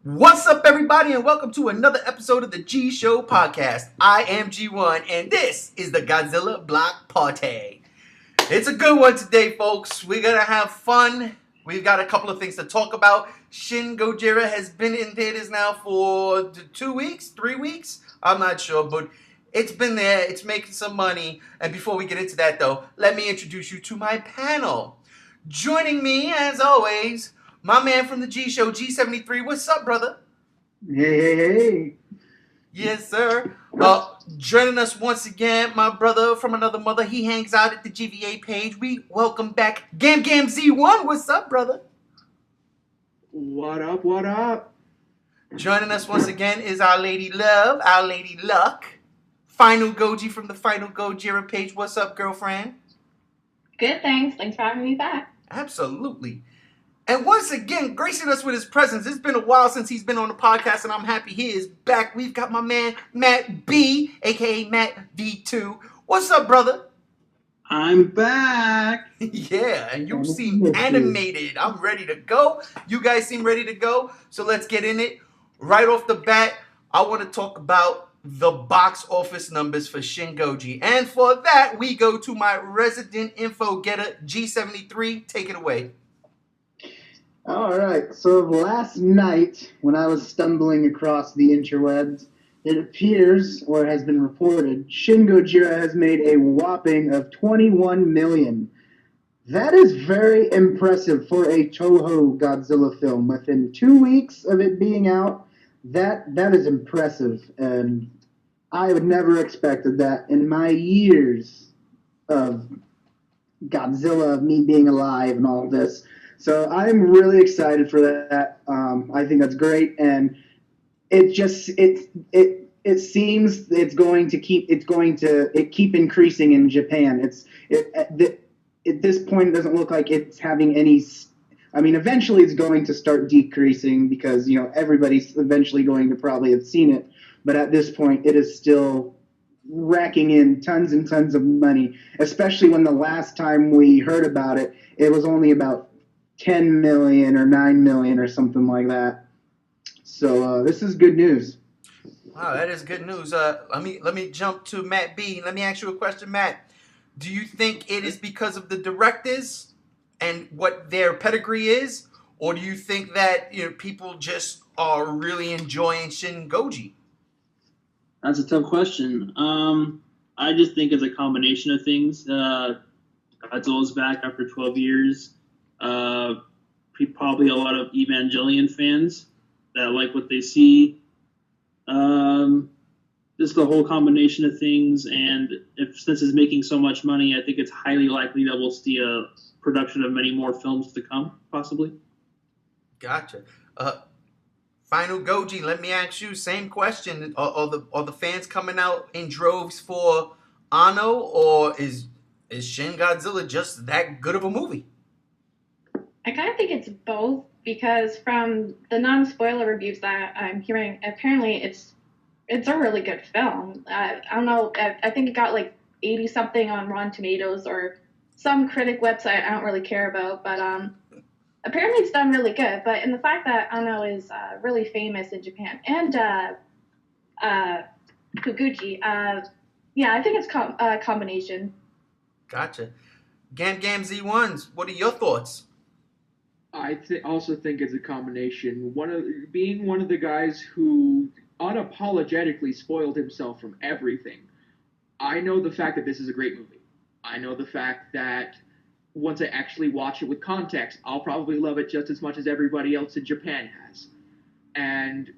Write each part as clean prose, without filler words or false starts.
What's up, everybody, and welcome to another episode of the G Show podcast. I am G1, and this is the Godzilla Block Party. It's a good one today, folks. We're gonna have fun. We've got a couple of things to talk about. Shin Gojira has been in theaters now for 2 weeks, 3 weeks. I'm not sure, but it's been there. It's making some money. And before we get into that, though, let me introduce you to my panel. Joining me, as always, my man from the G Show, G73. What's up, brother? Hey. Yes, sir. Joining us once again, my brother from another mother. He hangs out at the GVA page. We welcome back Gam Z1. What's up, brother? What up? Joining us once again is our lady Love, our lady Luck. Final Goji from the Final Gojira page. What's up, girlfriend? Good, thanks. Thanks for having me back. Absolutely. And once again, gracing us with his presence. It's been a while since he's been on the podcast, and I'm happy he is back. We've got my man, Matt B, a.k.a. Matt V2. What's up, brother? I'm back. Yeah, and you seem animated. I'm ready to go. You guys seem ready to go. So let's get in it. Right off the bat, I want to talk about the box office numbers for Shin Goji. And for that, we go to my resident info getter, G73. Take it away. All right. So last night, when I was stumbling across the interwebs, it appears, or has been reported, Shin Gojira has made a whopping of 21 million. That is very impressive for a Toho Godzilla film. Within 2 weeks of it being out, that is impressive, and I would never expected that in my years of Godzilla, of me being alive and all this. So I'm really excited for that. I think that's great, and it seems it's going to keep increasing in Japan. At this point, it doesn't look like it's having any. I mean, eventually it's going to start decreasing because everybody's eventually going to probably have seen it. But at this point, it is still racking in tons and tons of money. Especially when the last time we heard about it, it was only about 10 million or 9 million or something like that. So this is good news. Wow, that is good news. Let me jump to Matt B. Let me ask you a question, Matt. Do you think it is because of the directors and what their pedigree is, or do you think that people just are really enjoying Shin Goji? That's a tough question. I just think it's a combination of things. Godzilla's back after 12 years. Probably a lot of Evangelion fans that like what they see. Just the whole combination of things, and since it's making so much money, I think it's highly likely that we'll see a production of many more films to come, possibly. Gotcha. Final Goji, let me ask you same question. Are the fans coming out in droves for Anno, or is Shin Godzilla just that good of a movie? I kind of think it's both, because from the non-spoiler reviews that I'm hearing, apparently it's a really good film. I don't know. I think it got like 80-something on Rotten Tomatoes or some critic website I don't really care about, but apparently it's done really good. But in the fact that Anno is really famous in Japan, and Fuguchi, yeah, I think it's a combination. Gotcha. Gam Z1s, what are your thoughts? I also think it's a combination. Being one of the guys who unapologetically spoiled himself from everything. I know the fact that this is a great movie. I know the fact that once I actually watch it with context, I'll probably love it just as much as everybody else in Japan has. And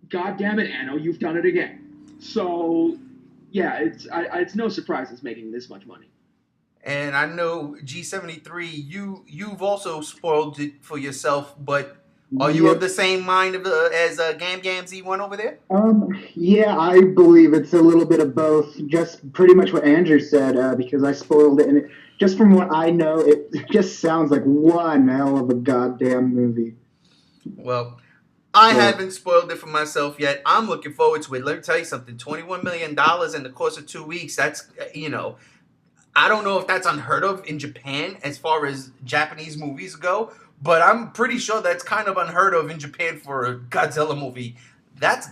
God damn it, Anno, you've done it again. So yeah, it's no surprise it's making this much money. And I know G73, you've also spoiled it for yourself, but are you of the same mind as Gam Z1 over there? Yeah, I believe it's a little bit of both. Just pretty much what Andrew said, because I spoiled it, and just from what I know, it just sounds like one hell of a goddamn movie. Well, I haven't spoiled it for myself yet. I'm looking forward to it. Let me tell you something. $21 million in the course of 2 weeks. That's I don't know if that's unheard of in Japan as far as Japanese movies go, but I'm pretty sure that's kind of unheard of in Japan for a Godzilla movie. This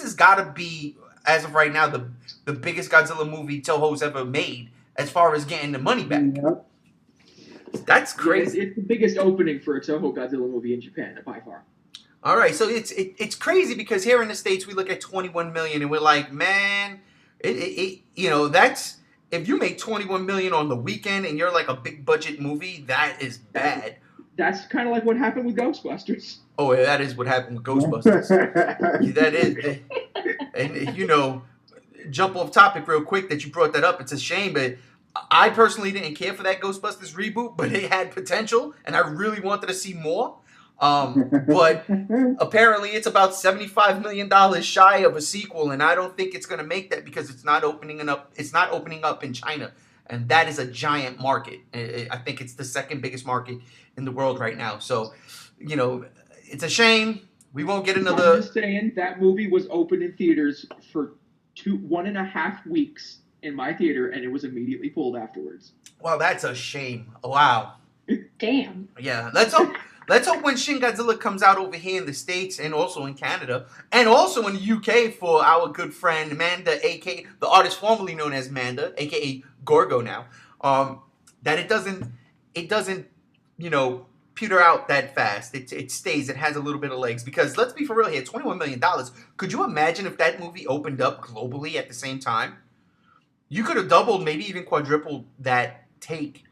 has gotta be, as of right now, the biggest Godzilla movie Toho's ever made as far as getting the money back. Yep. That's Yeah, crazy. it's the biggest opening for a Toho Godzilla movie in Japan by far. All right, so it's crazy because here in the States we look at 21 million and we're like, man, that's if you make 21 million on the weekend and you're like a big budget movie, that is bad. That's kind of like what happened with Ghostbusters. Oh, yeah, that is what happened with Ghostbusters. That is, and jump off topic real quick that you brought that up. It's a shame, but I personally didn't care for that Ghostbusters reboot, but it had potential, and I really wanted to see more. But apparently it's about $75 million shy of a sequel, and I don't think it's going to make that because it's not opening up. It's not opening up in China, and that is a giant market. I think it's the second biggest market in the world right now. So, it's a shame. We won't get another. I'm just saying that movie was open in theaters for 1.5 weeks in my theater, and it was immediately pulled afterwards. Well, that's a shame. Wow. Damn. Yeah, let's hope when Shin Godzilla comes out over here in the States and also in Canada and also in the UK for our good friend Manda, aka the artist formerly known as Manda, aka Gorgo now, that it doesn't peter out that fast. It stays. It has a little bit of legs because let's be for real here. $21 million. Could you imagine if that movie opened up globally at the same time? You could have doubled, maybe even quadrupled that take.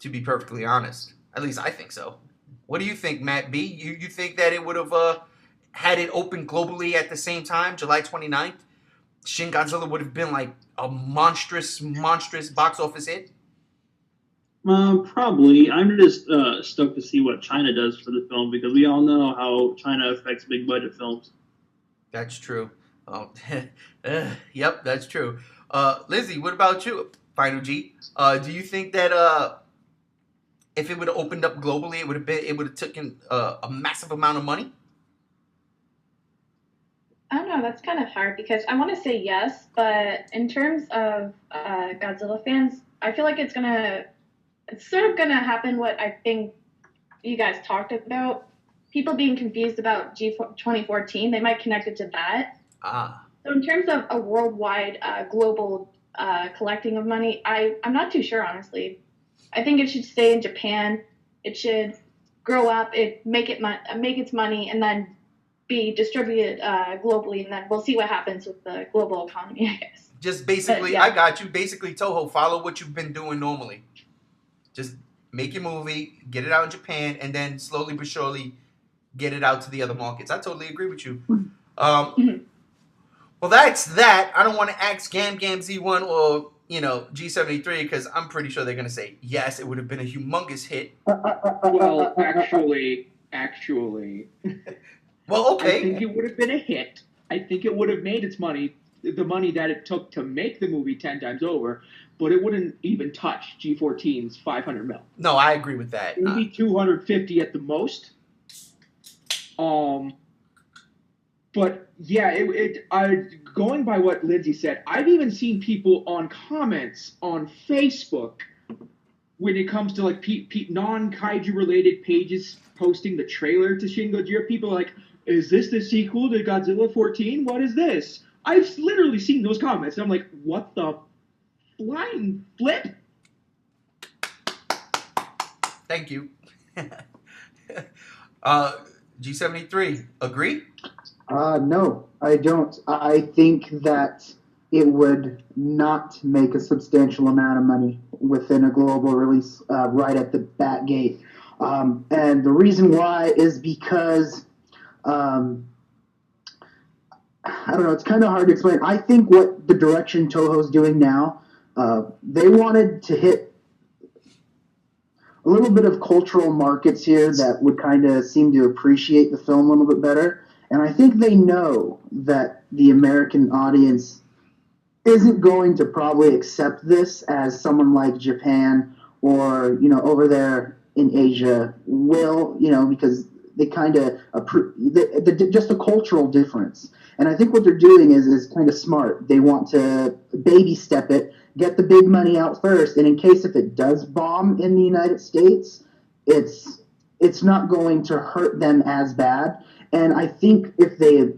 To be perfectly honest, at least I think so. What do you think, Matt B? You think that it would have had it open globally at the same time, July 29th? Shin Godzilla would have been like a monstrous box office hit? Probably. I'm just stoked to see what China does for the film because we all know how China affects big budget films. That's true. Oh, yep, that's true. Lizzie, what about you? Final G. Do you think that if it would have opened up globally, it would have taken a massive amount of money? I don't know. That's kind of hard because I want to say yes, but in terms of Godzilla fans, I feel like it's sort of gonna happen what I think you guys talked about. People being confused about 2014, they might connect it to that. So in terms of a worldwide, global collecting of money, I'm not too sure, honestly. I think it should stay in Japan. It should grow up, make its money, and then be distributed globally, and then we'll see what happens with the global economy, I guess. Just basically, yeah. I got you. Basically, Toho, follow what you've been doing normally. Just make your movie, get it out in Japan, and then slowly but surely get it out to the other markets. I totally agree with you. Well, that's that. I don't want to ask Gam Z1 or G73 because I'm pretty sure they're going to say yes. It would have been a humongous hit. Well, actually. Well, okay. I think it would have been a hit. I think it would have made its money, the money that it took to make the movie 10 times over, but it wouldn't even touch G14's 500 mil. No, I agree with that. Maybe 250 at the most. But yeah, going by what Lindsay said, I've even seen people on comments on Facebook when it comes to like non-kaiju related pages posting the trailer to Shin Gojira. People are like, is this the sequel to Godzilla 14? What is this? I've literally seen those comments, and I'm like, what the flying flip? Thank you. G73, agree? No, I don't. I think that it would not make a substantial amount of money within a global release right at the bat gate. And the reason why is because, I don't know, it's kind of hard to explain. I think what the direction Toho's doing now, they wanted to hit a little bit of cultural markets here that would kind of seem to appreciate the film a little bit better. And I think they know that the American audience isn't going to probably accept this as someone like Japan or, over there in Asia will, because they kind of just a cultural difference. And I think what they're doing is kind of smart. They want to baby step it, get the big money out first, and in case if it does bomb in the United States, it's it's not going to hurt them as bad. And I think if they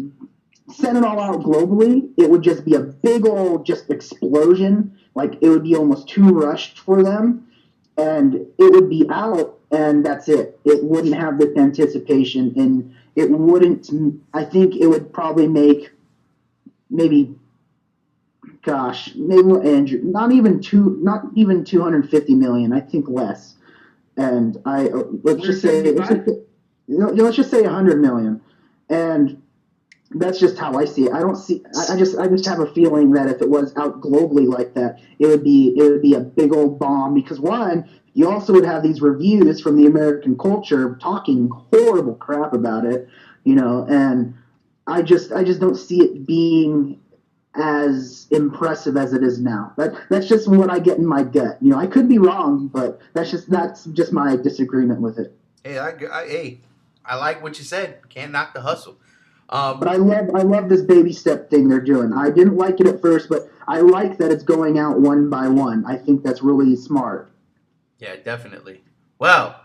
sent it all out globally, it would just be a big old just explosion. Like it would be almost too rushed for them, and it would be out, and that's it. It wouldn't have this anticipation, and it wouldn't. I think it would probably make maybe, gosh, maybe Andrew, not even 250 million. I think less. And let's just say 100 million, and that's just how I see it. I don't see. I just have a feeling that if it was out globally like that, it would be a big old bomb. Because one, you also would have these reviews from the American culture talking horrible crap about it, and I just don't see it being as impressive as it is now. That's just what I get in my gut. I could be wrong, but that's just my disagreement with it. Hey, I like what you said. Can't knock the hustle. But I love this baby step thing they're doing. I didn't like it at first, but I like that it's going out one by one. I think that's really smart. Yeah, definitely. Well,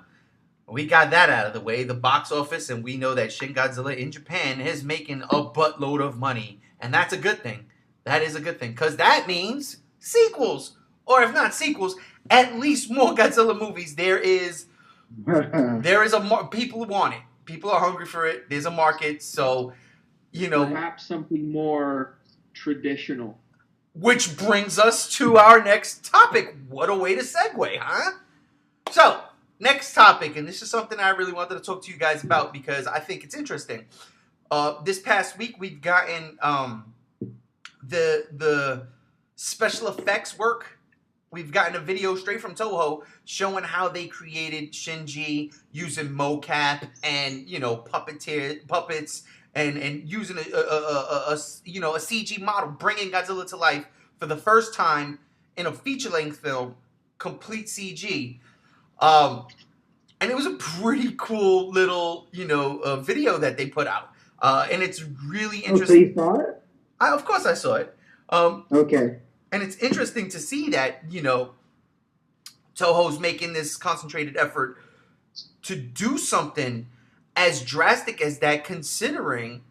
we got that out of the way. The box office, and we know that Shin Godzilla in Japan is making a buttload of money, and that's a good thing. That is a good thing, because that means sequels, or if not sequels, at least more Godzilla movies. There is people want it. People are hungry for it. There's a market, so perhaps something more traditional. Which brings us to our next topic. What a way to segue, huh? So, next topic, and this is something I really wanted to talk to you guys about because I think it's interesting. This past week, we've gotten the special effects work. We've gotten a video straight from Toho showing how they created Shinji using mocap and puppets and using a CG model, bringing Godzilla to life for the first time in a feature length film, complete CG. And it was a pretty cool little video that they put out, and it's really interesting. So you saw it? Of course I saw it. Okay. And it's interesting to see that, Toho's making this concentrated effort to do something as drastic as that, considering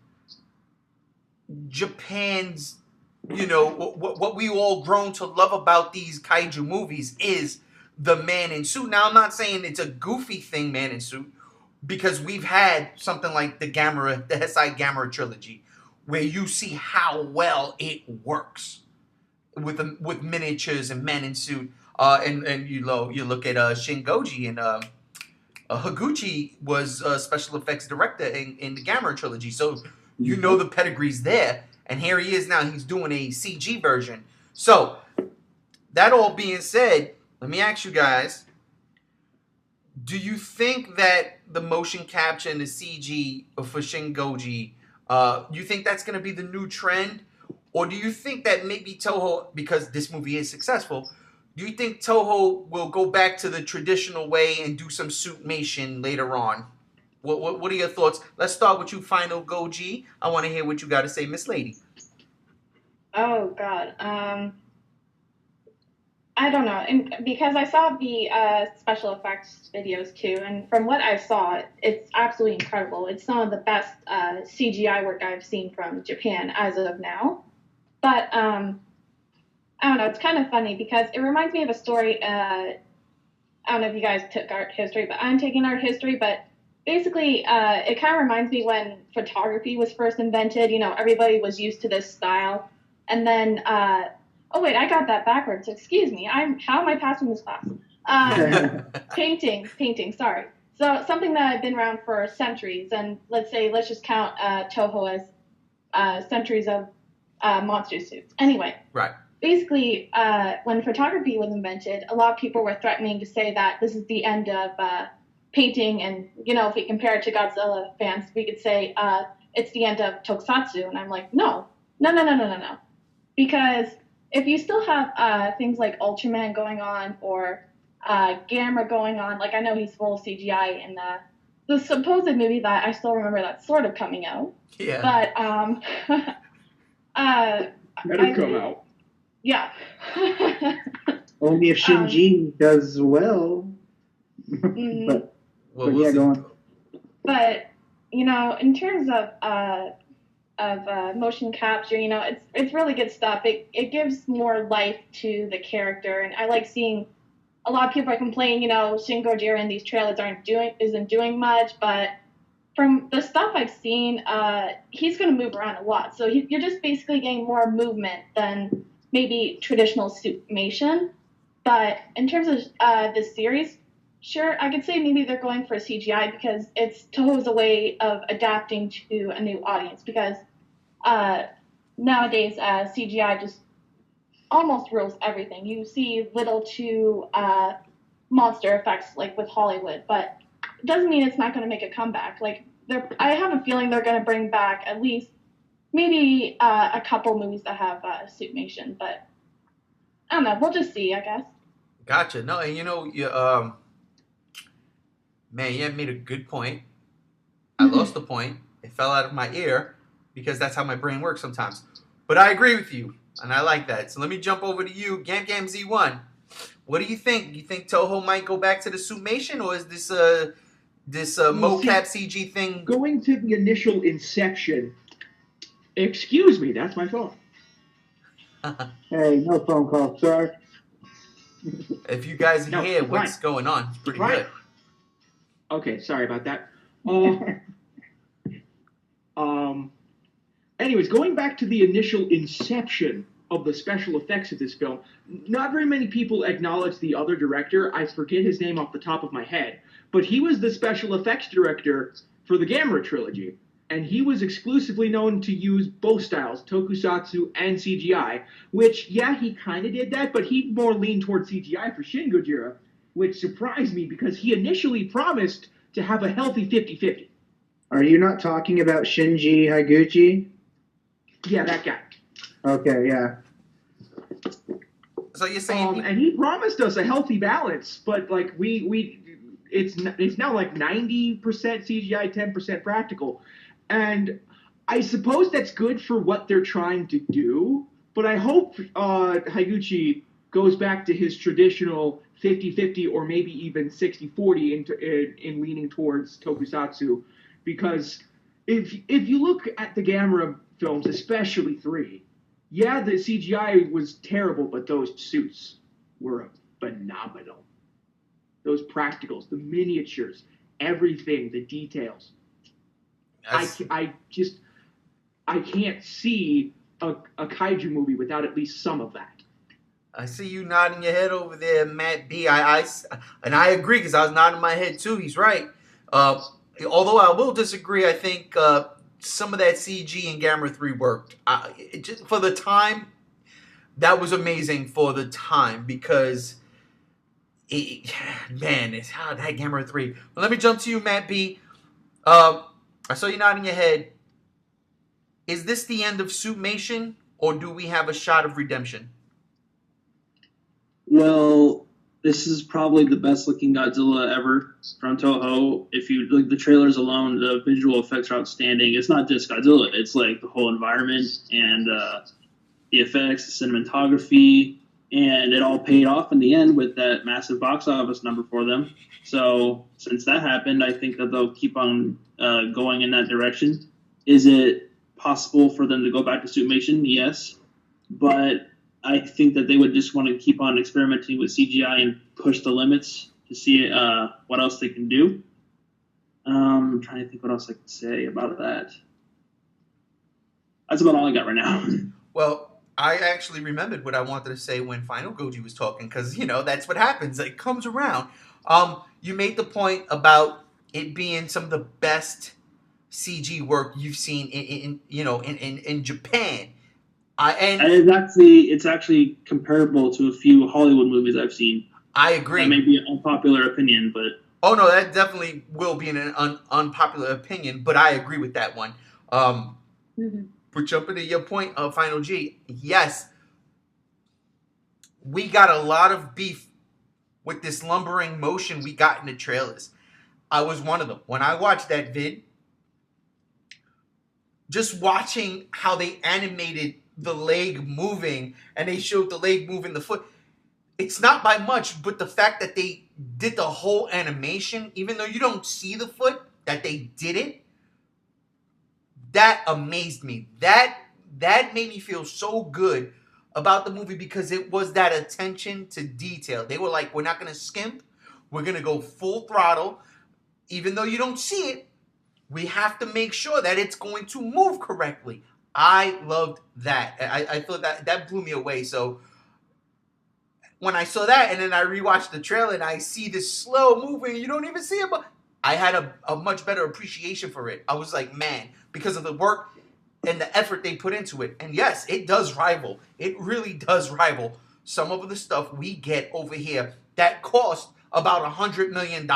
Japan's, what we all grown to love about these kaiju movies is the man in suit. Now, I'm not saying it's a goofy thing, man in suit, because we've had something like the Heisei Gamera trilogy, where you see how well it works with miniatures and men in suit, and you look at Shin Goji, and Higuchi was a special effects director in the Gamera trilogy, so the pedigree's there, and here he is now. He's doing a CG version. So that all being said, let me ask you guys: do you think that the motion capture and the CG for Shin Goji, you think that's going to be the new trend? Or do you think that maybe Toho, because this movie is successful, do you think Toho will go back to the traditional way and do some suitmation later on? What are your thoughts? Let's start with you, Final Goji. I want to hear what you got to say, Miss Lady. Oh, God. I don't know. And because I saw the special effects videos, too, and from what I saw, it's absolutely incredible. It's some of the best CGI work I've seen from Japan as of now. But, I don't know, it's kind of funny because it reminds me of a story, I don't know if you guys took art history, but I'm taking art history, but basically it kind of reminds me when photography was first invented. Everybody was used to this style, and then, oh wait, I got that backwards, excuse me, how am I passing this class? Painting, sorry. So something that had been around for centuries, and let's just count Toho as centuries of monster suits. Anyway, right. Basically, when photography was invented, a lot of people were threatening to say that this is the end of painting, and if we compare it to Godzilla fans, we could say it's the end of tokusatsu. And I'm like, no, because if you still have things like Ultraman going on or Gamera going on, like I know he's full CGI in the supposed movie that I still remember that's sort of coming out. Yeah. But Let it come out. Yeah. Only if Shinji does well. Mm-hmm. But Well, But we'll yeah, see. go on. But in terms of motion capture, it's really good stuff. It gives more life to the character, and I like seeing. A lot of people are complaining, Shin Gojira in these trailers isn't doing much, but from the stuff I've seen, he's going to move around a lot. So you're just basically getting more movement than maybe traditional suitmation. But in terms of this series, sure, I could say maybe they're going for CGI because it's Toho's a way of adapting to a new audience. Because nowadays, CGI just almost rules everything. You see little to monster effects like with Hollywood, but it doesn't mean it's not going to make a comeback. Like I have a feeling they're going to bring back at least maybe a couple movies that have suitmation, but I don't know. We'll just see, I guess. Gotcha. No, and man, you made a good point. I lost the point. It fell out of my ear because that's how my brain works sometimes. But I agree with you, and I like that. So let me jump over to you, Gam Z1. What do you think? You think Toho might go back to the suitmation, or is this mocap CG thing? Going to the initial inception. Excuse me, that's my phone. Hey, no phone call, sir. If you guys No, hear what's right. going on, it's pretty Right. good. Okay, sorry about that. Anyways, going back to the initial inception of the special effects of this film, not very many people acknowledge the other director. I forget his name off the top of my head, but he was the special effects director for the Gamera trilogy, and he was exclusively known to use both styles, tokusatsu and CGI, which, yeah, he kind of did that, but he more leaned towards CGI for Shin Gojira, which surprised me because he initially promised to have a healthy 50-50. Are you not talking about Shinji Higuchi? Yeah, that guy. Okay, yeah. So you're saying and he promised us a healthy balance, but like it's now like 90% CGI, 10% practical, and I suppose that's good for what they're trying to do. But I hope Higuchi goes back to his traditional 50-50 or maybe even 60-40 in leaning towards tokusatsu, because if you look at the Gamera films, especially 3, yeah, the CGI was terrible, but those suits were phenomenal. Those practicals, the miniatures, everything, the details. I can't see a kaiju movie without at least some of that. I see you nodding your head over there, Matt B. And I agree because I was nodding my head too. He's right. Although I will disagree, I think some of that CG in Gamera 3 worked. Just for the time, that was amazing for the time because, it's that Gamera 3. But let me jump to you, Matt B. I saw you nodding your head. Is this the end of Suitmation, or do we have a shot of redemption? Well, this is probably the best looking Godzilla ever from Toho. If you look the trailers alone, the visual effects are outstanding. It's not just Godzilla; it's like the whole environment and the effects, the cinematography, and it all paid off in the end with that massive box office number for them. So since that happened, I think that they'll keep on going in that direction. Is it possible for them to go back to Suitmation? Yes, but I think that they would just want to keep on experimenting with CGI and push the limits to see what else they can do. I'm trying to think what else I could say about that. That's about all I got right now. Well, I actually remembered what I wanted to say when Final Goji was talking because, that's what happens. It comes around. You made the point about it being some of the best CG work you've seen in Japan. And it's actually comparable to a few Hollywood movies I've seen. I agree. That may be an unpopular opinion, but oh no, that definitely will be an unpopular opinion. But I agree with that one. But jumping to your point of Final G, yes, we got a lot of beef with this lumbering motion we got in the trailers. I was one of them. When I watched that vid, just watching how they animated the leg moving and they showed the leg moving the foot, It's not by much, but the fact that they did the whole animation, even though you don't see the foot, that they did it, that amazed me. That made me feel so good about the movie because it was that attention to detail. They were like, we're not going to skimp. We're going to go full throttle. Even though you don't see it, we have to make sure that it's going to move correctly. I loved that. I thought that blew me away. So when I saw that and then I rewatched the trailer and I see this slow moving, you don't even see it, but I had a much better appreciation for it. I was like, man, because of the work and the effort they put into it. And yes, it does rival. It really does rival some of the stuff we get over here that cost about $100 million.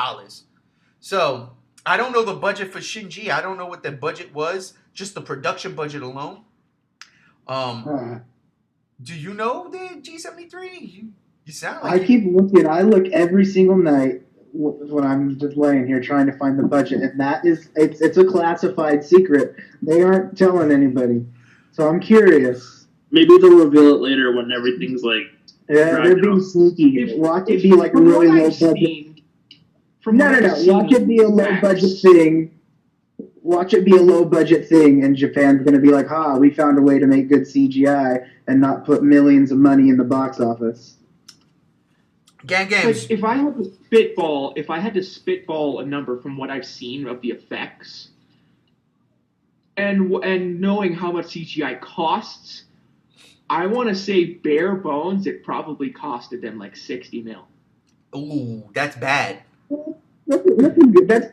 So I don't know the budget for Shinji. I don't know what the budget was, just the production budget alone. Do you know the G73? You sound like I keep looking. I look every single night when I'm just laying here trying to find the budget, and it's a classified secret. They aren't telling anybody, so I'm curious. Maybe they'll reveal it later when everything's like. Yeah, they're being sneaky. Watch it be like a really low budget. No. Watch it be a low budget thing. Watch it be a low budget thing, and Japan's going to be like, we found a way to make good CGI and not put millions of money in the box office. Games. Like, if I had to spitball a number from what I've seen of the effects, and knowing how much CGI costs, I want to say bare bones, it probably costed them like $60 million. Ooh, that's bad. That's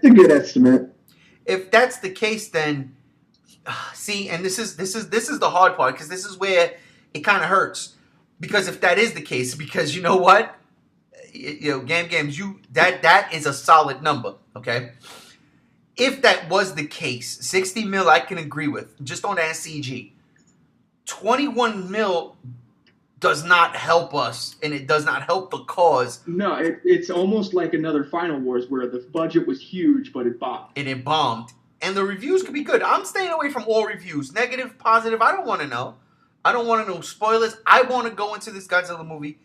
a good estimate. If that's the case, then see, and this is the hard part because this is where it kind of hurts. Because if that is the case, because you know what, games, that is a solid number. Okay, if that was the case, 60 mil I can agree with just on that CG. 21 mil does not help us, and it does not help the cause. No, it's almost like another Final Wars where the budget was huge, but it bombed. And it bombed. And the reviews could be good. I'm staying away from all reviews. Negative, positive, I don't want to know. I don't want to know spoilers. I want to go into this Godzilla movie,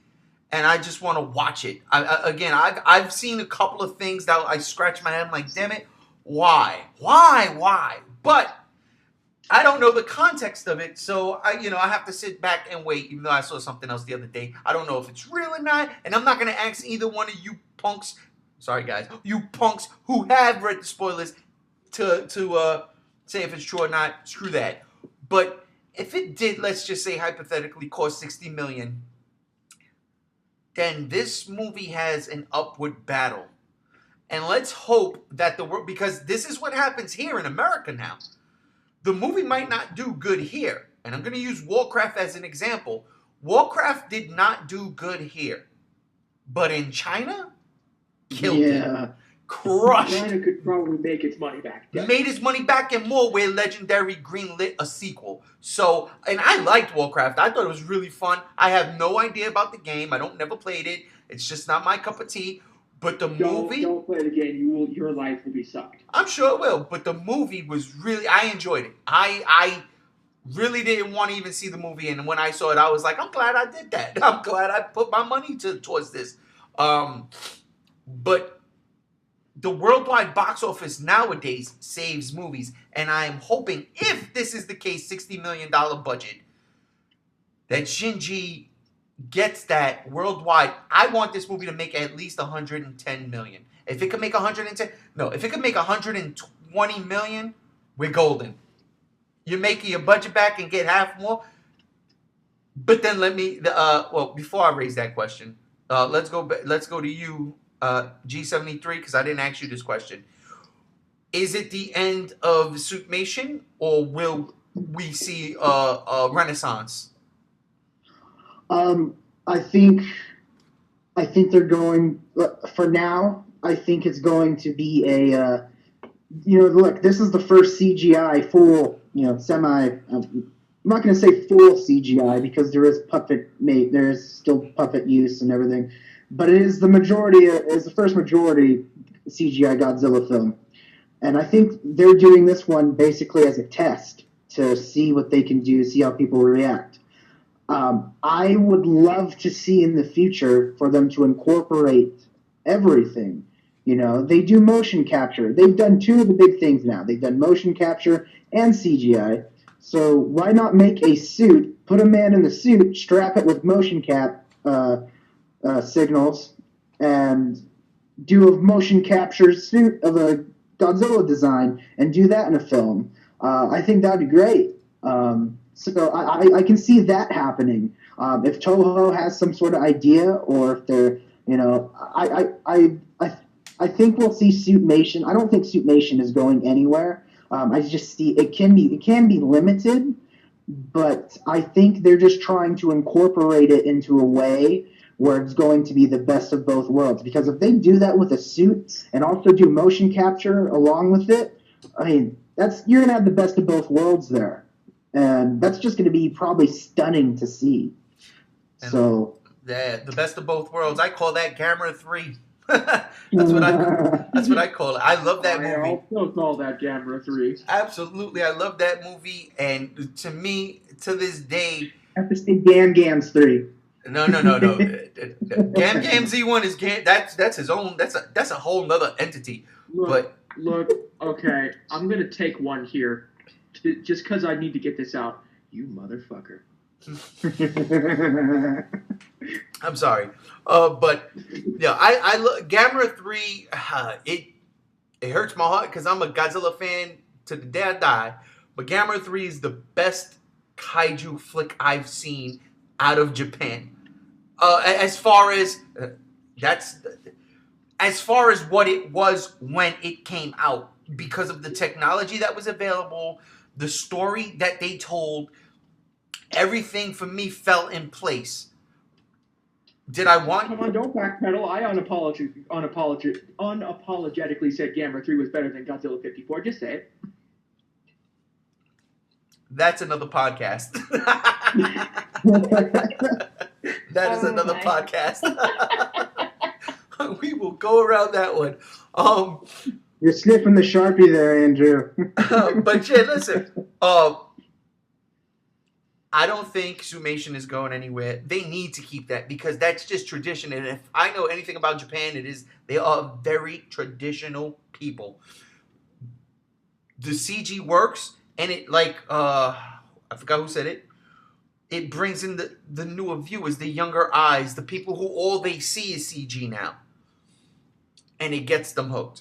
and I just want to watch it. I've seen a couple of things that I scratch my head. I'm like, damn it, why? But I don't know the context of it, so I have to sit back and wait. Even though I saw something else the other day, I don't know if it's real or not, and I'm not gonna ask either one of you punks. Sorry, guys, you punks who have read the spoilers to say if it's true or not. Screw that. But if it did, let's just say hypothetically, cost $60 million, then this movie has an upward battle, and let's hope that because this is what happens here in America now. The movie might not do good here. And I'm going to use Warcraft as an example. Warcraft did not do good here. But in China, killed it. Crushed. China could probably make its money back. Yeah. Made its money back and more where Legendary greenlit a sequel. So, and I liked Warcraft. I thought it was really fun. I have no idea about the game. Never played it. It's just not my cup of tea. But the movie... Don't play the game. Your life will be sucked. I'm sure it will. But the movie was really... I enjoyed it. I really didn't want to even see the movie. And when I saw it, I was like, I'm glad I did that. I'm glad I put my money towards this. But the worldwide box office nowadays saves movies. And I'm hoping, if this is the case, $60 million budget, that Shinji gets that worldwide. I want this movie to make at least $110 million. If it could make $120 million, we're golden. You're making your budget back and get half more. But then before I raise that question, let's go to you, G73, because I didn't ask you this question. Is it the end of Suitmation, or will we see a renaissance? I think they're going, for now, I think it's going to be a, look, this is the first CGI full, I'm not going to say full CGI because there is still puppet use and everything, but it is the first majority CGI Godzilla film. And I think they're doing this one basically as a test to see what they can do, see how people react. I would love to see in the future for them to incorporate everything. You know, they do motion capture. They've done two of the big things now. They've done motion capture and CGI. So why not make a suit, put a man in the suit, strap it with motion cap signals, and do a motion capture suit of a Godzilla design and do that in a film? I think that'd be great. So I can see that happening. If Toho has some sort of idea, or if they're, you know, I think we'll see Suitmation. I don't think Suitmation is going anywhere. I just see it can be limited, but I think they're just trying to incorporate it into a way where it's going to be the best of both worlds. Because if they do that with a suit and also do motion capture along with it, I mean, you're gonna have the best of both worlds there, and that's just gonna be probably stunning to see. And so the best of both worlds. I call that Gamera 3. That's what I call it. I love that movie. I also call that Gamera 3. Absolutely, I love that movie, and to me, to this day, I have to say Gams 3. No. Gam Z1 is that's his own. That's a whole nother entity. Look. Okay, I'm gonna take one here, just because I need to get this out. You motherfucker. I'm sorry, but yeah, I look Gamera 3. It hurts my heart because I'm a Godzilla fan to the day I die. But Gamera 3 is the best kaiju flick I've seen out of Japan. As far as what it was when it came out, because of the technology that was available, the story that they told, everything for me fell in place. Did I want? Come on, don't backpedal. I unapologetically said Gamera 3 was better than Godzilla 54. Just say it. That's another podcast. That is another podcast. We will go around that one. You're sniffing the Sharpie there, Andrew. But yeah, listen. I don't think Summation is going anywhere. They need to keep that because that's just tradition. And if I know anything about Japan, they are very traditional people. The CG works, and it I forgot who said it. It brings in the newer viewers, the younger eyes, the people who all they see is CG now. And it gets them hooked.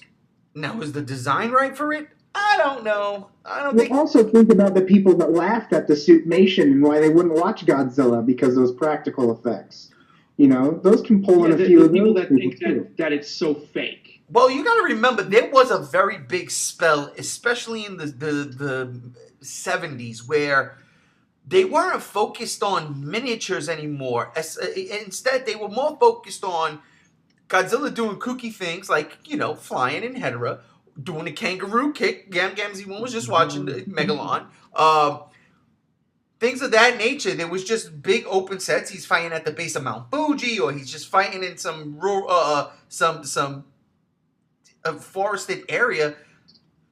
Now, is the design right for it? I don't know. Also think about the people that laughed at the Suitmation and why they wouldn't watch Godzilla because of those practical effects. You know, those can pull in a few of people those that think that it's so fake. Well, you got to remember, there was a very big spell, especially in the 70s, where they weren't focused on miniatures anymore. Instead, they were more focused on Godzilla doing kooky things like, flying in Hedorah, doing a kangaroo kick. Gam Z1 was just watching the Megalon. Things of that nature. There was just big open sets. He's fighting at the base of Mount Fuji, or he's just fighting in some forested area.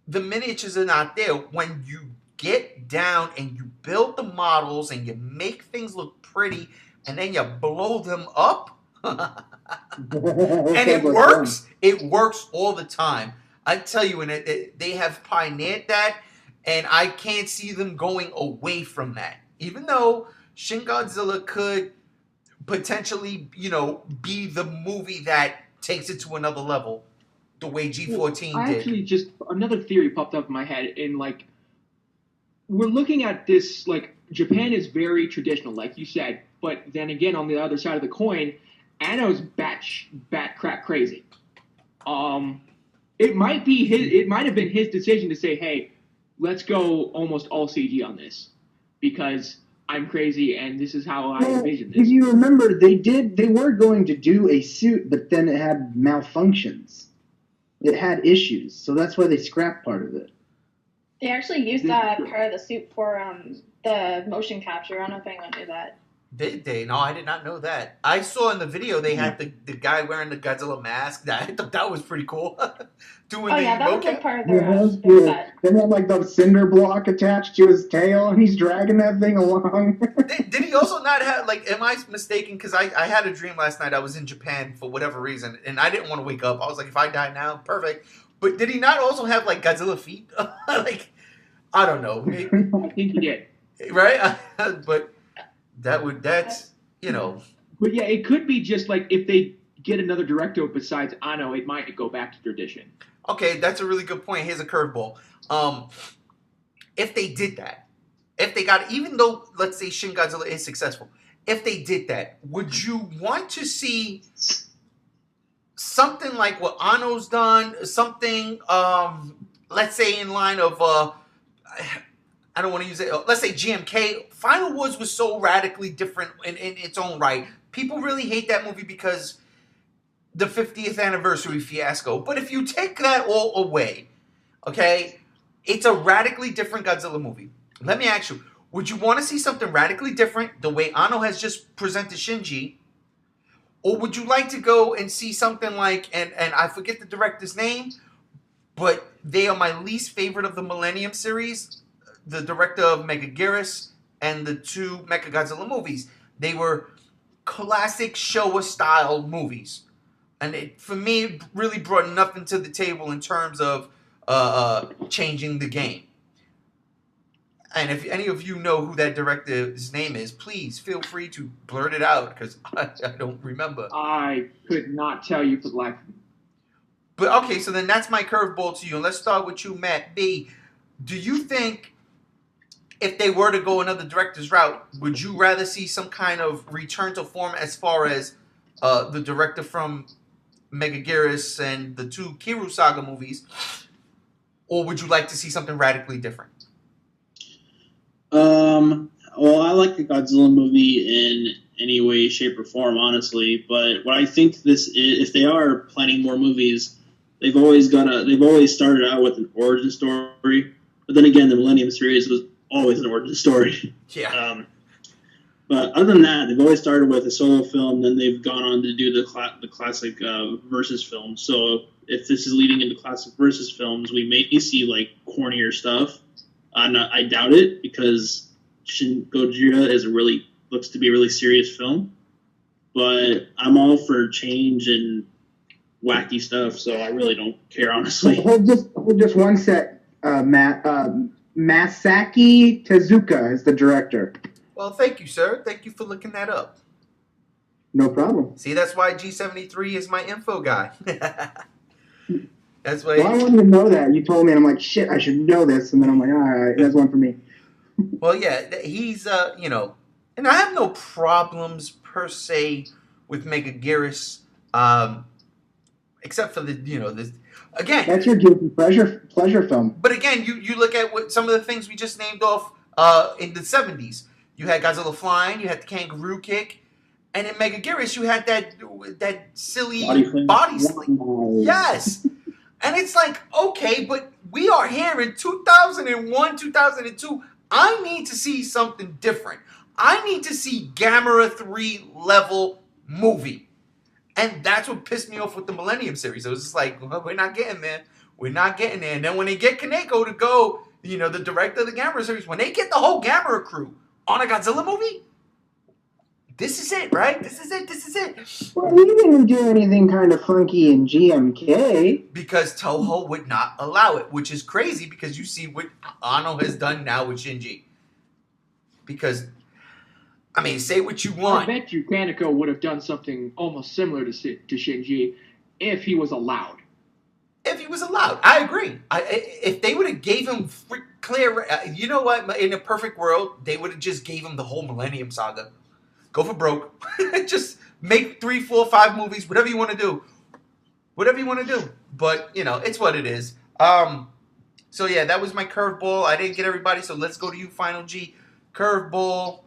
The miniatures are not there. When you get down and you build the models and you make things look pretty, and then you blow them up, and it works. It works all the time. I tell you, and they have pioneered that, and I can't see them going away from that. Even though Shin Godzilla could potentially, be the movie that takes it to another level, the way G14 did. Actually, just another theory popped up in my head. In we're looking at this Japan is very traditional, like you said, but then again, on the other side of the coin, Anno's bat crap crazy. It might have been his decision to say, "Hey, let's go almost all CG on this because I'm crazy and this is how I envision this." If you remember, they were going to do a suit, but then it had malfunctions. It had issues, so that's why they scrapped part of it. They actually used that part of the suit for the motion capture. I don't know if anyone knew that. Did they? No, I did not know that. I saw in the video they had the guy wearing the Godzilla mask. I thought that was pretty cool. Doing Oh the yeah, that was like mocap. part of Yeah, that was their cool. set. Then they had like the cinder block attached to his tail, and he's dragging that thing along. Did he also not have, like, am I mistaken? Because I had a dream last night. I was in Japan for whatever reason, and I didn't want to wake up. I was like, if I die now, perfect. But did he not also have, like, Godzilla feet? Like, I don't know. Maybe, I think he did. right? But that's, you know. But yeah, it could be just like if they get another director besides Anno, it might go back to tradition. Okay, that's a really good point. Here's a curveball. If they did that, if they got, even though, let's say Shin Godzilla is successful, if they did that, would you want to see something like what Anno's done? Something, let's say in line of, I don't want to use it, let's say GMK. Final Wars was so radically different in its own right. People really hate that movie because the 50th anniversary fiasco. But if you take that all away, okay, it's a radically different Godzilla movie. Let me ask you, would you want to see something radically different the way Anno has just presented Shinji? Or would you like to go and see something like, and I forget the director's name, but they are my least favorite of the Millennium series, the director of Megaguirus and the two Mechagodzilla movies. They were classic Showa style movies. And it, for me, it really brought nothing to the table in terms of changing the game. And if any of you know who that director's name is, please feel free to blurt it out because I don't remember. I could not tell you for the life of me. But okay, so then that's my curveball to you. And let's start with you, Matt B. Do you think if they were to go another director's route, would you rather see some kind of return to form as far as the director from Megaguirus and the two Kiru Saga movies, or would you like to see something radically different? Well, I like the Godzilla movie in any way, shape, or form, honestly. But what I think this is, if they are planning more movies, they've always started out with an origin story. But then again, the Millennium series was always an origin story. Yeah. But other than that, they've always started with a solo film, then they've gone on to do the classic versus film. So if this is leading into classic versus films, we may see like cornier stuff. I doubt it because Shin Gojira looks to be a really serious film. But I'm all for change and wacky stuff, so I really don't care, honestly. Hold just one sec, Matt. Masaki Tezuka is the director. Well, thank you, sir. Thank you for looking that up. No problem. See, that's why G73 is my info guy. That's why. Well, I wanted to know that. You told me, and I'm like, shit, I should know this. And then I'm like, all right, that's one for me. Well, yeah, he's, and I have no problems per se with Megaguirus, except for this. Again, That's your guilty pleasure film. but again, you look at what some of the things we just named off in the 70s. You had Godzilla flying, you had the kangaroo kick, and in Megaguirus you had that silly body sling. Yes. And it's like, okay, but we are here in 2001, 2002. I need to see something different. I need to see Gamera 3 level movie. And that's what pissed me off with the Millennium series. It was just like, well, we're not getting there. We're not getting there. And then when they get Kaneko to go, the director of the Gamera series, when they get the whole Gamera crew on a Godzilla movie, this is it, right? This is it. Well, we didn't do anything kind of funky in GMK. Because Toho would not allow it, which is crazy because you see what Anno has done now with Shinji. Because, I mean, say what you want. I bet you Kaneko would have done something almost similar to Shinji if he was allowed. If he was allowed. I agree. If they would have gave him clear... you know what? In a perfect world, they would have just gave him the whole Millennium Saga. Go for broke. Just make 3, 4, 5 movies, whatever you want to do. Whatever you want to do. But, it's what it is. So, yeah, that was my curveball. I didn't get everybody, so let's go to you, Final G. Curveball.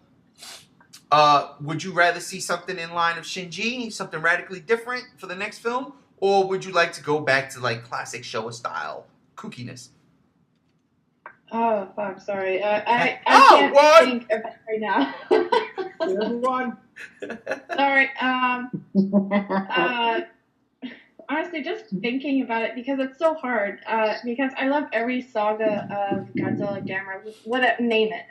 Would you rather see something in line of Shinji, something radically different for the next film? Or would you like to go back to, like, classic Showa style kookiness? Oh, fuck, sorry. I can't think of it right now. Everyone. Sorry. Honestly, just thinking about it because it's so hard. Because I love every saga of Godzilla, Gamera, whatever name it.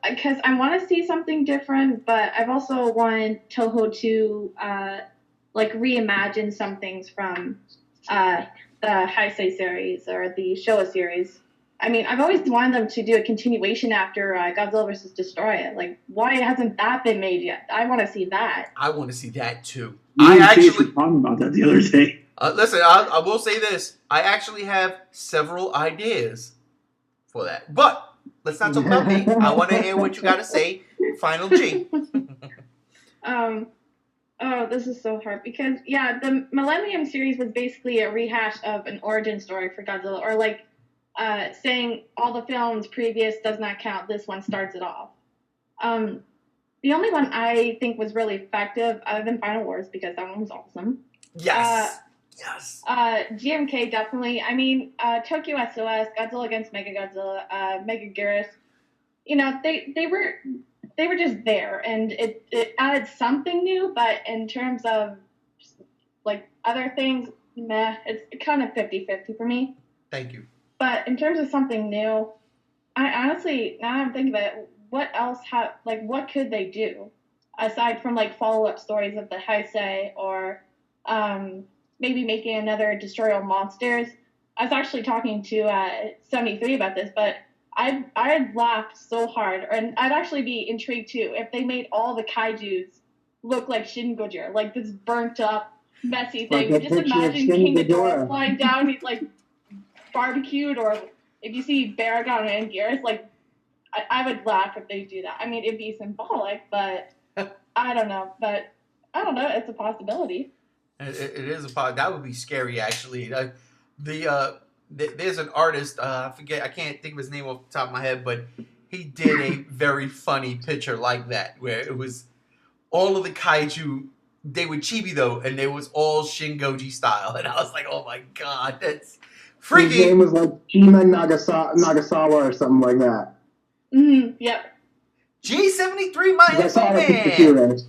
Because I want to see something different, but I've also wanted Toho to like reimagine some things from the Heisei series or the Showa series. I mean, I've always wanted them to do a continuation after Godzilla vs. Destroyer. Like, why hasn't that been made yet? I want to see that. I want to see that too. I actually talking about that the other day. Listen, I will say this. I actually have several ideas for that. But let's not talk about me. I want to hear what you got to say. Final G. Oh, this is so hard because, yeah, the Millennium series was basically a rehash of an origin story for Godzilla, or like saying all the films previous does not count. This one starts it off. The only one I think was really effective, other than Final Wars, because that one was awesome. Yes. Yes. GMK definitely. I mean, Tokyo SOS, Godzilla against Mechagodzilla, Megaguirus. You know, they were just there, and it added something new. But in terms of like other things, meh. It's kind of 50-50 for me. Thank you. But in terms of something new, I honestly, now I'm thinking about it, what else what could they do aside from like follow-up stories of the Heisei, or maybe making another Destroy All Monsters? I was actually talking to 73 about this, but I'd laughed so hard, and I'd actually be intrigued too if they made all the kaijus look like Shin Gojira, like this burnt up, messy thing. Like Just imagine King Ghidorah flying down, he's like barbecued, or if you see Baragon and Gears, like I would laugh if they do that. I mean, it'd be symbolic, but I don't know. But I don't know. It's a possibility. It is a possibility. That would be scary, actually. There's an artist. I forget. I can't think of his name off the top of my head, but he did a very funny picture like that, where it was all of the kaiju. They were chibi though, and it was all Shin Goji style, and I was like, "Oh my god, that's freaky." His name was like Shima Nagasawa or something like that. Yep. G73, my info man.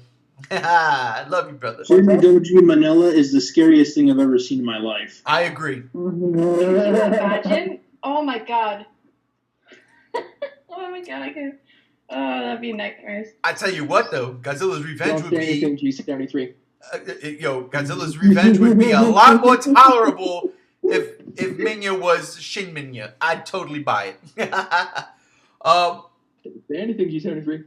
I love you, brother. Shin Gojira Manila is the scariest thing I've ever seen in my life. I agree. Can you imagine? Oh my god. Oh my god, I can. Oh, that'd be nightmares. I tell you what, though, Godzilla's Revenge would be. G73. Godzilla's Revenge would be a lot more tolerable if Minya was Shin Minya. I'd totally buy it. Say anything, G73.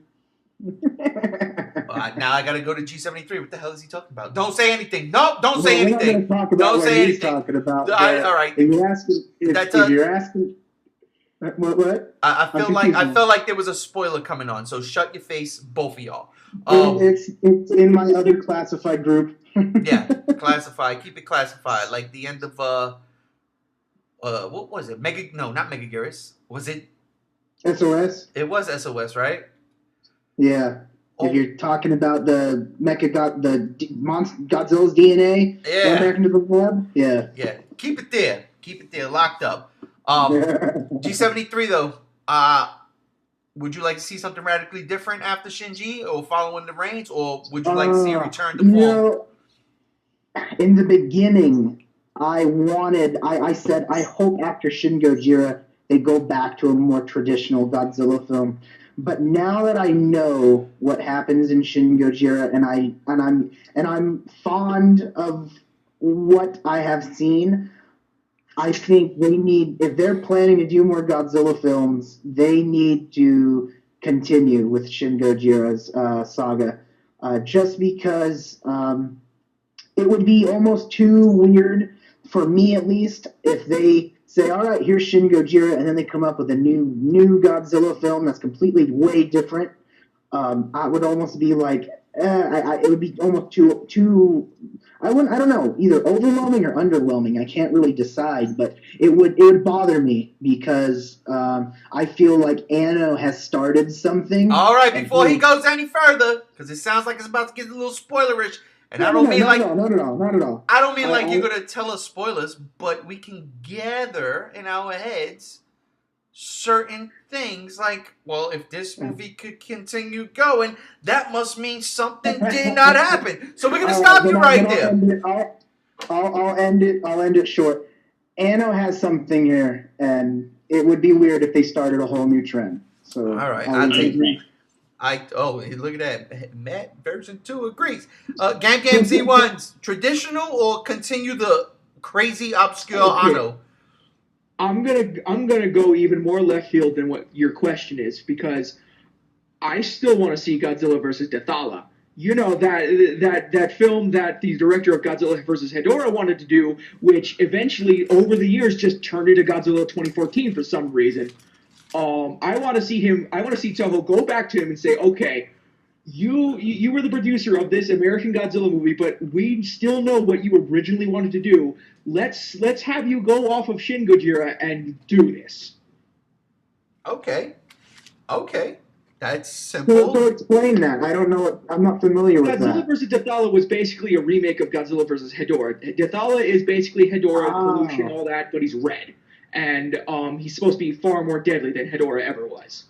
Now I gotta go to G73. What the hell is he talking about? Don't say anything. No, don't say anything. Don't say anything. Talking about. All right. If you're asking, what? I feel like there was a spoiler coming on. So shut your face, both of y'all. It's in my other classified group. Yeah, classified. Keep it classified. Like the end of what was it? Not Megaguirus. Was it SOS? It was SOS, right? Yeah. If you're talking about the Godzilla's DNA, yeah, back into the web, yeah. Keep it there, locked up. G73 though, would you like to see something radically different after Shinji, or following the reigns, or would you like to see a return to form? In the beginning, I said I hope after Shin Gojira they go back to a more traditional Godzilla film. But now that I know what happens in Shin Gojira, and I'm fond of what I have seen, I think they need, if they're planning to do more Godzilla films, they need to continue with Shin Gojira's saga, just because it would be almost too weird, for me at least, if they say, all right, here's Shin Gojira, and then they come up with a new Godzilla film that's completely way different. I would almost be like, it would be almost too. I don't know, either overwhelming or underwhelming. I can't really decide, but it would bother me because I feel like Anno has started something. All right, before he goes any further, because it sounds like it's about to get a little spoilerish. And not at all. I don't mean you're going to tell us spoilers, but we can gather in our heads certain things like, well, if this movie could continue going, that must mean something did not happen. So we're gonna stop you right there. I'll end it. I'll end it short. Anno has something here, and it would be weird if they started a whole new trend. So All right, I'll take agree. look at that. Matt version 2 agrees. Gam Z1s, traditional or continue the crazy obscure Okay. Anno? I'm gonna go even more left field than what your question is, because I still want to see Godzilla versus Dathala. You know, that film that the director of Godzilla versus Hedorah wanted to do, which eventually over the years just turned into Godzilla 2014 for some reason. I want to see Toho go back to him and say, okay, you were the producer of this American Godzilla movie, but we still know what you originally wanted to do. Let's have you go off of Shin Gojira and do this. Okay. That's So simple. explain that. I don't know. I'm not familiar with Godzilla that. vs. Dathala was basically a remake of Godzilla vs. Hedorah. Dathala is basically Hedorah, pollution, all that, but he's red. And he's supposed to be far more deadly than Hedorah ever was.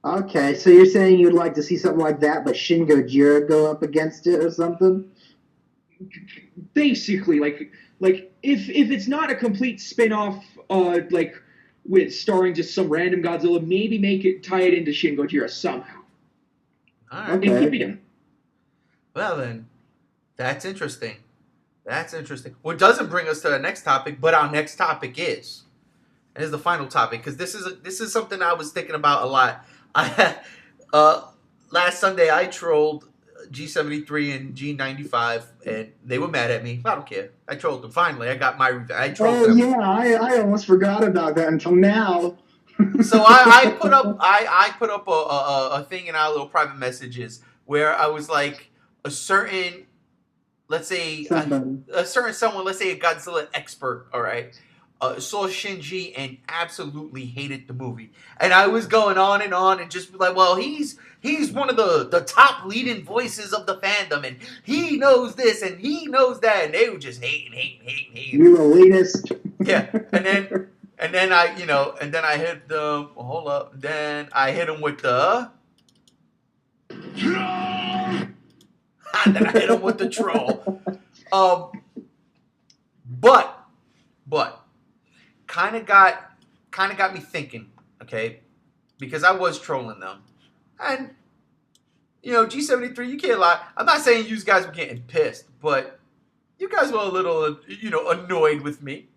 Okay, so you're saying you'd like to see something like that, but Shin Gojira go up against it or something? Basically, like if it's not a complete spin-off, like with starring just some random Godzilla, maybe tie it into Shin Gojira somehow. All right. It could be done. Well then, that's interesting. What doesn't bring us to the next topic, but our next topic is the final topic, because this is something I was thinking about a lot. Last Sunday I trolled G73 and G95, and they were mad at me. I don't care. I trolled them. Finally, I got my revenge. I trolled them. Yeah, I almost forgot about that until now. So I put up a thing in our little private messages where I was like, a certain, let's say a certain someone, let's say a Godzilla expert, all right, saw Shinji and absolutely hated the movie, and I was going on and just be like, well, he's one of the top leading voices of the fandom, and he knows this and he knows that, and they were just hating. You elitist. Yeah, and then I hit them. Hold up. Then I hit him with the. And then I hit him with the troll. But kind of got me thinking. Okay, because I was trolling them, and G73, you can't lie. I'm not saying you guys were getting pissed, but you guys were a little annoyed with me.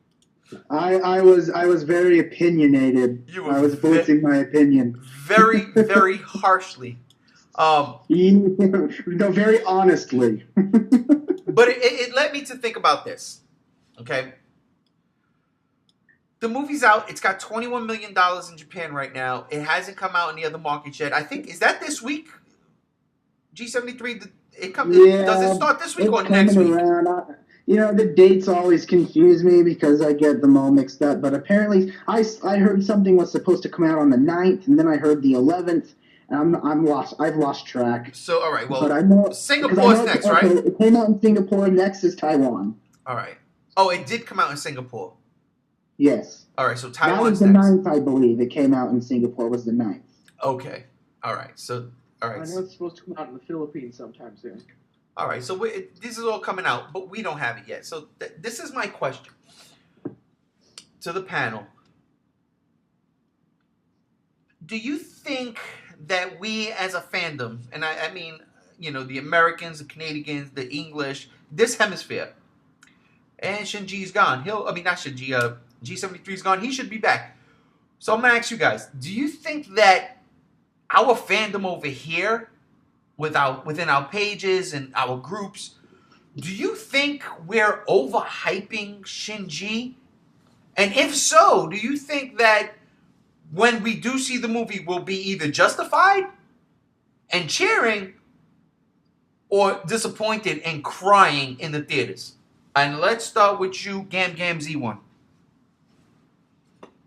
I was very opinionated. I was voicing my opinion. Very, very harshly. Very honestly. But it led me to think about this. Okay. The movie's out. It's got $21 million in Japan right now. It hasn't come out in the other markets yet. I think, is that this week? G73, does it start this week or next week? The dates always confuse me because I get them all mixed up. But apparently, I heard something was supposed to come out on the 9th, and then I heard the 11th, and I'm lost. I've lost track. So, all right, well, but I know, Singapore's next, right? It came out in Singapore. Next is Taiwan. All right. Oh, it did come out in Singapore. Yes. All right, so Taiwan's that was the next. 9th, I believe. It came out in Singapore. Was the 9th. Okay. All right. So, all right. I know it's supposed to come out in the Philippines sometime soon. All right, so this is all coming out, but we don't have it yet. So this is my question to the panel. Do you think that we as a fandom, and I mean, the Americans, the Canadians, the English, this hemisphere, and Shinji's gone. not Shinji, G73's gone. He should be back. So I'm going to ask you guys, do you think that our fandom over here, within our pages and our groups, do you think we're overhyping Shinji? And if so, do you think that when we do see the movie, we'll be either justified and cheering or disappointed and crying in the theaters? And let's start with you, Gam Z1.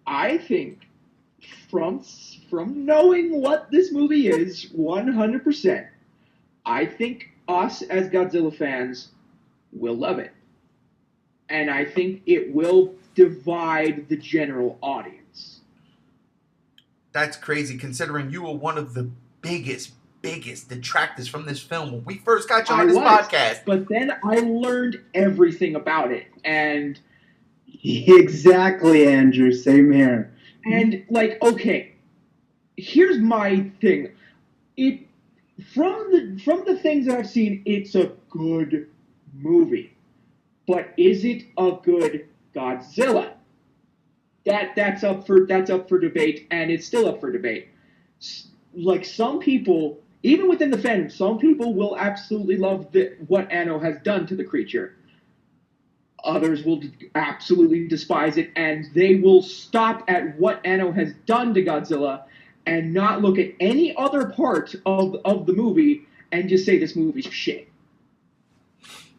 I think from knowing what this movie is 100%, I think us as Godzilla fans will love it. And I think it will divide the general audience. That's crazy, considering you were one of the biggest detractors from this film when we first got you on this podcast. But then I learned everything about it, and Exactly, Andrew. Same here. and like, okay, here's my thing. It from the things that I've seen, it's a good movie, but is it a good Godzilla? That's up for debate, and it's still up for debate. Like, some people, even within the fandom, some people will absolutely love what Anno has done to the creature. Others will absolutely despise it, and they will stop at what Anno has done to Godzilla and not look at any other part of the movie and just say this movie's shit.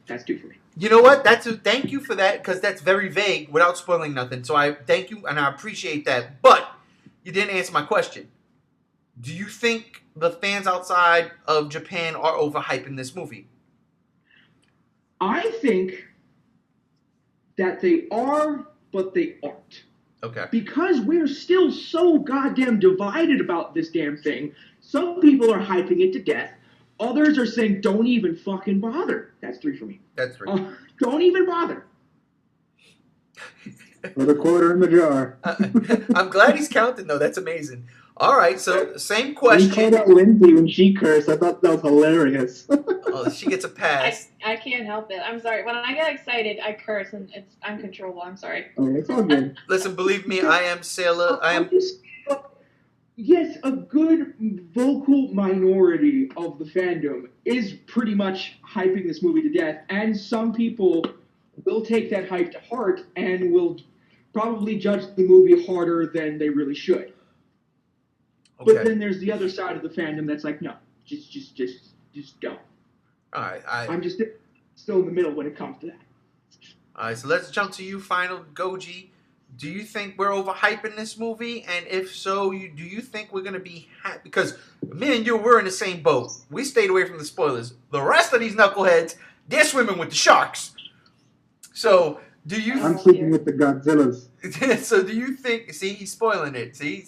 That's two for me. You know what? Thank you for that, because that's very vague without spoiling nothing. So I thank you and I appreciate that. But you didn't answer my question. Do you think the fans outside of Japan are overhyping this movie? I think that they are, but they aren't. Okay. Because we're still so goddamn divided about this damn thing. Some people are hyping it to death. Others are saying, don't even fucking bother. That's three for me. That's three. Don't even bother. With a quarter in the jar. I'm glad he's counting, though. That's amazing. All right, so same You question. called out Lindsay when she cursed. I thought that was hilarious. Oh, she gets a pass. I can't help it. I'm sorry. When I get excited, I curse, and it's uncontrollable. I'm sorry. Oh, it's all good. Listen, believe me, I am Sailor. I am. Yes, a good vocal minority of the fandom is pretty much hyping this movie to death, and some people will take that hype to heart and will probably judge the movie harder than they really should. Okay. But then there's the other side of the fandom that's like, no, just don't. All right. I'm just still in the middle when it comes to that. All right. So let's jump to you, final Goji. Do you think we're overhyping this movie? And if so, do you think we're going to be happy? Because me and you, we're in the same boat. We stayed away from the spoilers. The rest of these knuckleheads, they're swimming with the sharks. So, do you... I'm sleeping with the Godzillas. So, do you think... See, he's spoiling it. See?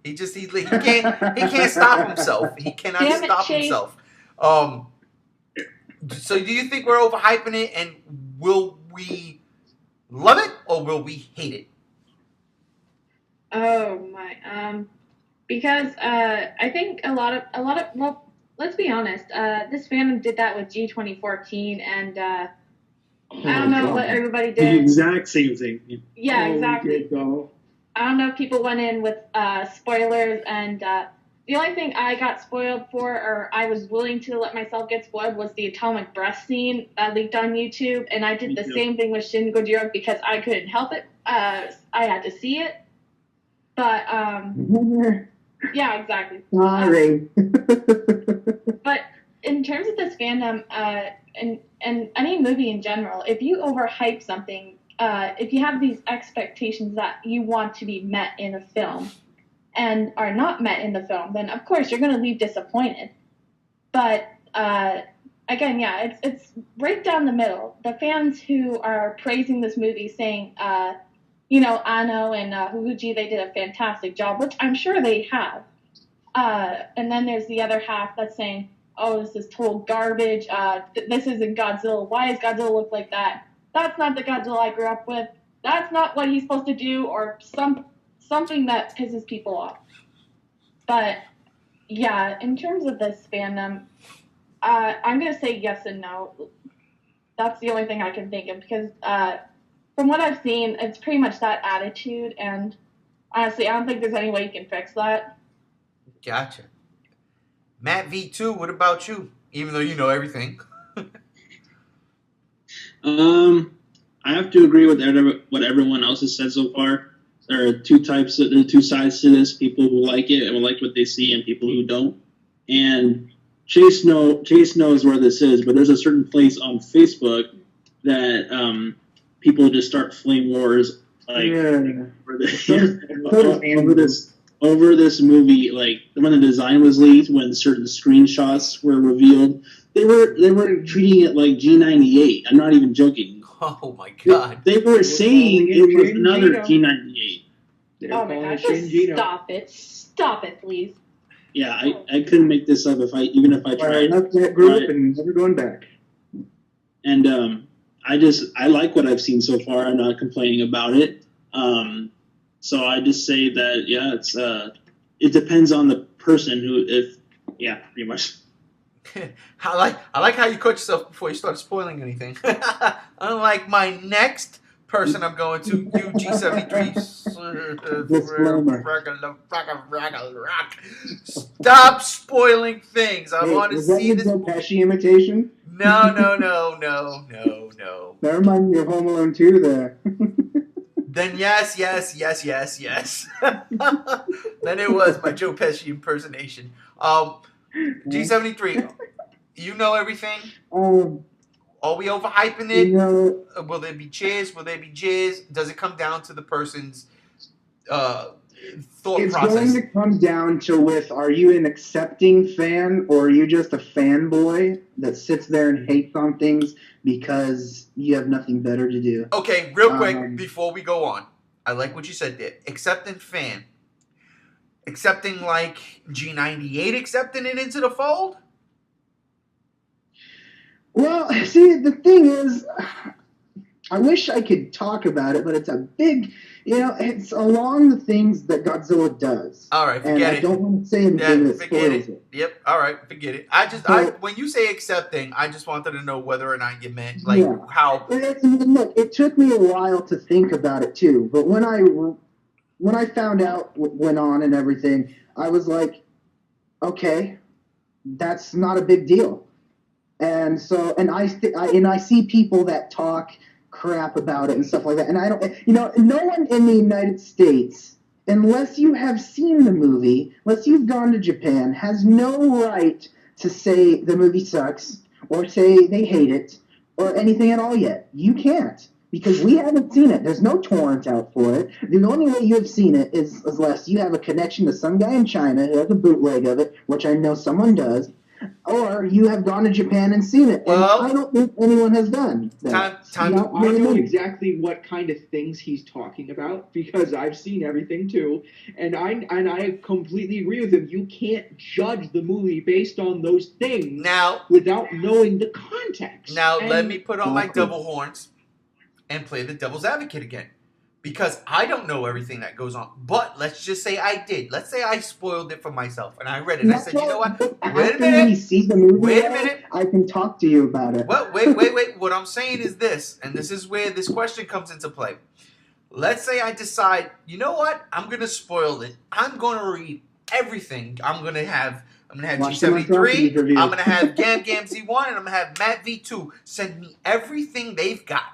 He can't stop himself. He cannot Damn it, stop Chase. himself. So, do you think we're overhyping it? And will we... love it or will we hate it? Oh my. Because I think a lot of well, let's be honest. This fandom did that with G2014, and I don't know what everybody The did. exact same thing. Yeah, exactly. Go. I don't know if people went in with spoilers, and the only thing I got spoiled for, or I was willing to let myself get spoiled, was the atomic breath scene that leaked on YouTube, and I did the same thing with Shin Gojira because I couldn't help it. I had to see it. But, yeah, exactly. Sorry. But in terms of this fandom, and any movie in general, if you overhype something, if you have these expectations that you want to be met in a film and are not met in the film, then of course you're going to leave disappointed. But again, yeah, it's right down the middle. The fans who are praising this movie, saying, Anno and Huji, they did a fantastic job, which I'm sure they have. And then there's the other half that's saying, oh, this is total garbage. This isn't Godzilla. Why does Godzilla look like that? That's not the Godzilla I grew up with. That's not what he's supposed to do, or something that pisses people off. But, yeah, in terms of this fandom, I'm going to say yes and no. That's the only thing I can think of, because from what I've seen, it's pretty much that attitude, and honestly, I don't think there's any way you can fix that. Gotcha. Matt V2, what about you? Even though you know everything. I have to agree with what everyone else has said so far. There are two sides to this: people who like it and will like what they see, and people who don't. And Chase knows where this is, but there's a certain place on Facebook that people just start flame wars over this movie. Like when the design was leaked, when certain screenshots were revealed, they were treating it like G98. I'm not even joking. Oh my god. They were saying it was another G98. They're Oh my calling gosh, Shin just Gino. stop it, please. Yeah, I couldn't make this up even if I tried. Enough that group Right. and never going back. And I like what I've seen so far. I'm not complaining about it. So I just say that it's it depends on the person pretty much. I like how you caught yourself before you start spoiling anything. Unlike my next person I'm going to, UG73. Disclaimer. Stop spoiling things. I Hey, want to was that see your this. Joe Pesci imitation? No. That reminds me of Home Alone 2 there. Then yes. Then it was my Joe Pesci impersonation. G73, you know everything? Are we overhyping it? Will there be cheers? Will there be jizz? Does it come down to the person's thought It's process? going to come down to are you an accepting fan or are you just a fanboy that sits there and hates on things because you have nothing better to do? Okay, real quick before we go on. I like what you said there. Accepting fan. Accepting like G98 accepting it into the fold? Well, see, the thing is, I wish I could talk about it, but it's a big, it's along the things that Godzilla does. All right, forget it. I don't want to say anything that spoils it. Yep, all right, forget it. When you say accepting, I just wanted to know whether or not you meant, how... Look, it took me a while to think about it, too, but when I found out what went on and everything, I was like, okay, that's not a big deal. And so, I see people that talk crap about it and stuff like that. And I don't, no one in the United States, unless you have seen the movie, unless you've gone to Japan, has no right to say the movie sucks or say they hate it or anything at all yet. You can't. Because we haven't seen it. There's no torrent out for it. The only way you have seen it is unless you have a connection to some guy in China who has a bootleg of it, which I know someone does, or you have gone to Japan and seen it. Well, and I don't think anyone has done that. I know exactly what kind of things he's talking about because I've seen everything too, and I completely agree with him. You can't judge the movie based on those things without knowing the context. Now, let me put on my double horns and play the devil's advocate again. Because I don't know everything that goes on. But let's just say I did. Let's say I spoiled it for myself. And I read it. And I said, you know what? Wait a minute. I can talk to you about it. Well, wait. What I'm saying is this. And this is where this question comes into play. Let's say I decide, you know what? I'm going to spoil it. I'm going to read everything. I'm going to have G73. I'm going to have Gam Z1. And I'm going to have Matt V2 send me everything they've got.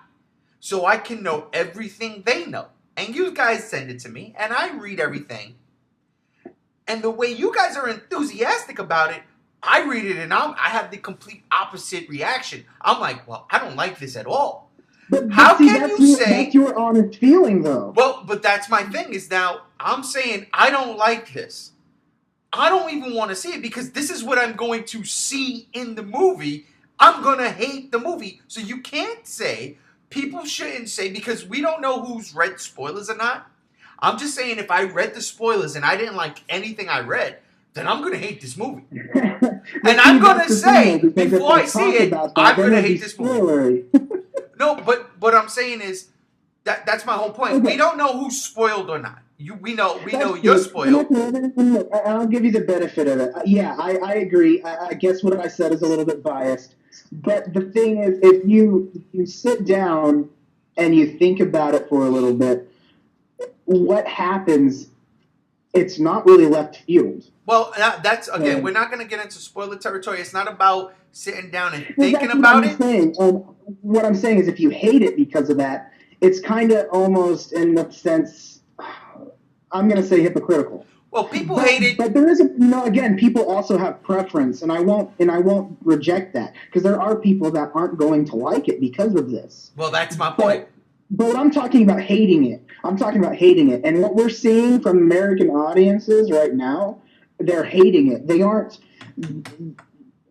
So I can know everything they know. And you guys send it to me, and I read everything. And the way you guys are enthusiastic about it, I read it, and I have the complete opposite reaction. I'm like, well, I don't like this at all. How can you say... That's your honest feeling, though. Well, but that's my thing, is now I'm saying I don't like this. I don't even want to see it, because this is what I'm going to see in the movie. I'm going to hate the movie. So you can't say... People shouldn't say, because we don't know who's read spoilers or not. I'm just saying if I read the spoilers and I didn't like anything I read, then I'm going to hate this movie. And I'm going to say, before I see it, I'm going to hate this movie. No, but what I'm saying is, that's my whole point. Okay. We don't know who's spoiled or not. We know you're spoiled. I'll give you the benefit of it. Yeah, I agree. I guess what I said is a little bit biased. But the thing is, if you sit down and you think about it for a little bit, what happens, it's not really left field. Well, that's, again, we're not going to get into spoiler territory. It's not about sitting down and thinking about it. What I'm saying is if you hate it because of that, it's kind of almost, in a sense, I'm going to say hypocritical. Well, people hate it, but there is again, people also have preference, and I won't reject that because there are people that aren't going to like it because of this. Well, that's my point. But I'm talking about hating it. And what we're seeing from American audiences right now, they're hating it. They aren't.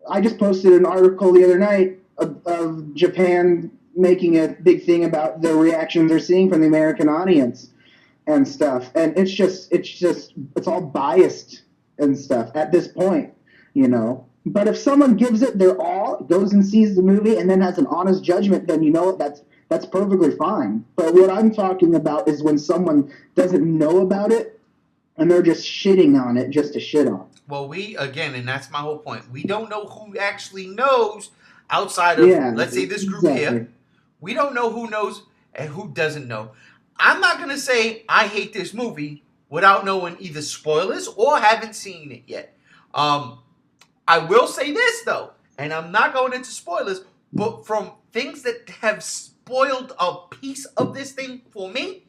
I just posted an article the other night of Japan making a big thing about the reactions they're seeing from the American audience. and stuff, and it's all biased and stuff at this point, you know. But if someone gives it their all, goes and sees the movie, and then has an honest judgment, then you know what, that's perfectly fine. But what I'm talking about is when someone doesn't know about it and they're just shitting on it just to shit on. Well, and that's my whole point. We don't know who actually knows outside of, let's say, this group here. We don't know who knows and who doesn't know. I'm not going to say I hate this movie without knowing either spoilers or haven't seen it yet. I will say this, though, and I'm not going into spoilers, but from things that have spoiled a piece of this thing for me,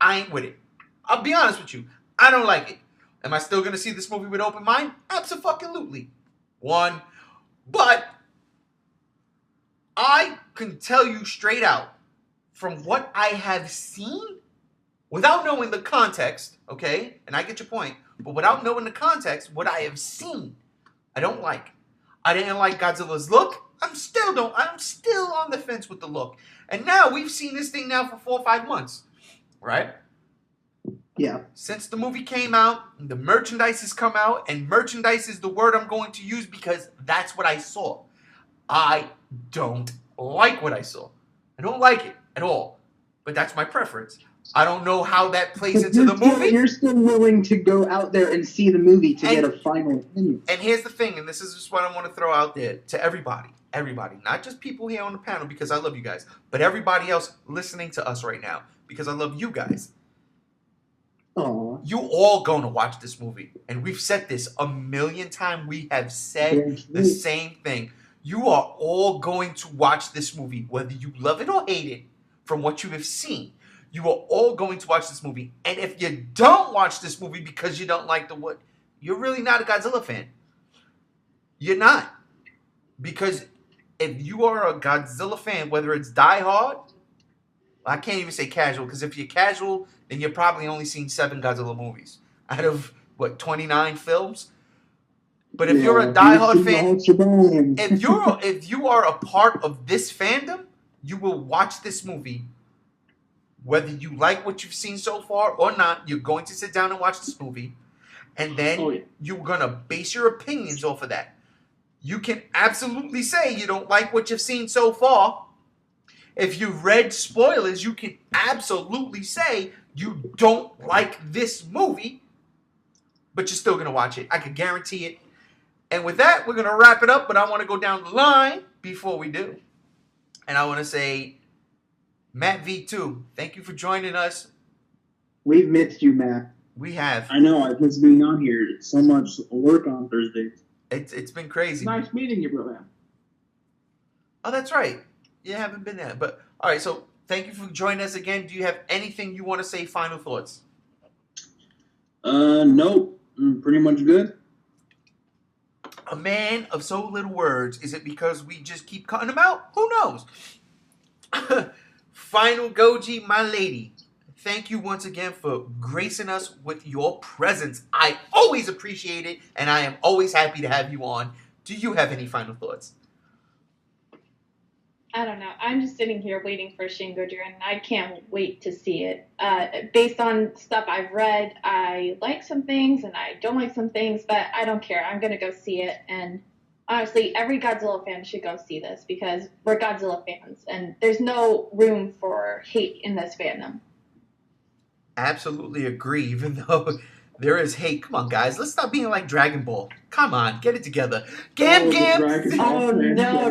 I ain't with it. I'll be honest with you. I don't like it. Am I still going to see this movie with open mind? Absolutely. But I can tell you straight out, from what I have seen, without knowing the context, okay, and I get your point, but without knowing the context, what I have seen, I don't like. I didn't like Godzilla's look. I'm still on the fence with the look. And now we've seen this thing now for 4 or 5 months, right? Yeah. Since the movie came out, the merchandise has come out, and merchandise is the word I'm going to use because that's what I saw. I don't like what I saw. I don't like it at all. But that's my preference. I don't know how that plays into the movie. You're still willing to go out there and see the movie to get a final opinion. And here's the thing, and this is just what I want to throw out there to everybody. Everybody. Not just people here on the panel because I love you guys, but everybody else listening to us right now because I love you guys. Aww. You all going to watch this movie. And we've said this a million times. We have said the same thing. You are all going to watch this movie, whether you love it or hate it, from what you have seen. You are all going to watch this movie. And if you don't watch this movie because you don't like the wood, you're really not a Godzilla fan. You're not. Because if you are a Godzilla fan, whether it's diehard, I can't even say casual, because if you're casual, then you're probably only seen 7 Godzilla movies out of, 29 films? But if you're a diehard fan, if you are a part of this fandom, you will watch this movie. Whether you like what you've seen so far or not, you're going to sit down and watch this movie. And then you're going to base your opinions off of that. You can absolutely say you don't like what you've seen so far. If you've read spoilers, you can absolutely say you don't like this movie. But you're still going to watch it. I can guarantee it. And with that, we're going to wrap it up. But I want to go down the line before we do. And I want to say, Matt V2, thank you for joining us. We've missed you, Matt. We have. I know. I've missed being on here. It's so much work on Thursdays. It's been crazy. Nice meeting you, brother. Oh, that's right. You haven't been there. But, all right, so thank you for joining us again. Do you have anything you want to say, final thoughts? Nope. I'm pretty much good. A man of so little words. Is it because we just keep cutting them out? Who knows? Final Goji, my lady. Thank you once again for gracing us with your presence. I always appreciate it, and I am always happy to have you on. Do you have any final thoughts? I don't know. I'm just sitting here waiting for Shin Gojira, and I can't wait to see it. Based on stuff I've read, I like some things and I don't like some things, but I don't care. I'm going to go see it. And honestly, every Godzilla fan should go see this because we're Godzilla fans, and there's no room for hate in this fandom. Absolutely agree, even though there is hate. Come on, guys. Let's stop being like Dragon Ball. Come on, get it together. Gam. Oh, no.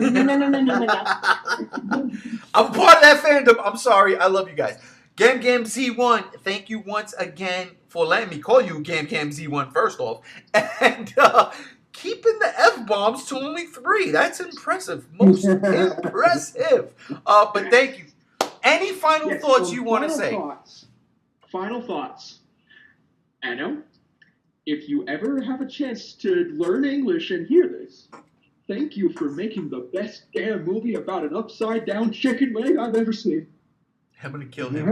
I'm part of that fandom. I'm sorry. I love you guys. Gam Z1, thank you once again for letting me call you Gam Z1 first off. And keeping the F-bombs to only 3. That's impressive. Most impressive. But thank you. Any final thoughts you want to say? Final thoughts. Anno, if you ever have a chance to learn English and hear this, thank you for making the best damn movie about an upside-down chicken leg I've ever seen. I'm gonna kill him.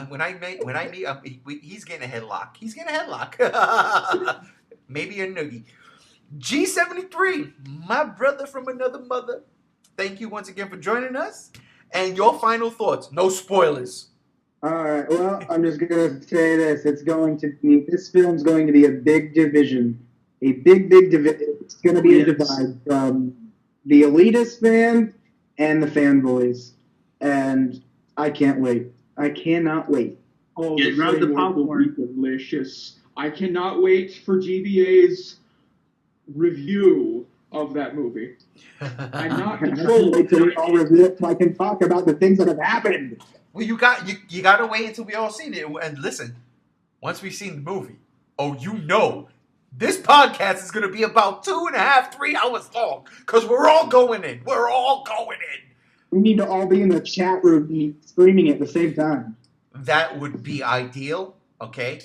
When I meet him, he's getting a headlock. He's getting a headlock. Maybe a noogie. G73, my brother from another mother. Thank you once again for joining us. And your final thoughts. No spoilers. All right. Well, I'm just gonna say this. This film's going to be a big division. A big division. It's going to be a divide from the elitist fan and the fanboys. And I can't wait. I cannot wait. Oh, Get around the popcorn. Delicious. I cannot wait for GBA's review of that movie. I'm not I can't wait till we all review it so I can talk about the things that have happened. Well, you got to wait until we all seen it. And listen, once we've seen the movie, this podcast is going to be about 2.5, 3 hours long because we're all going in. We're all going in. We need to all be in the chat room screaming at the same time. That would be ideal, okay?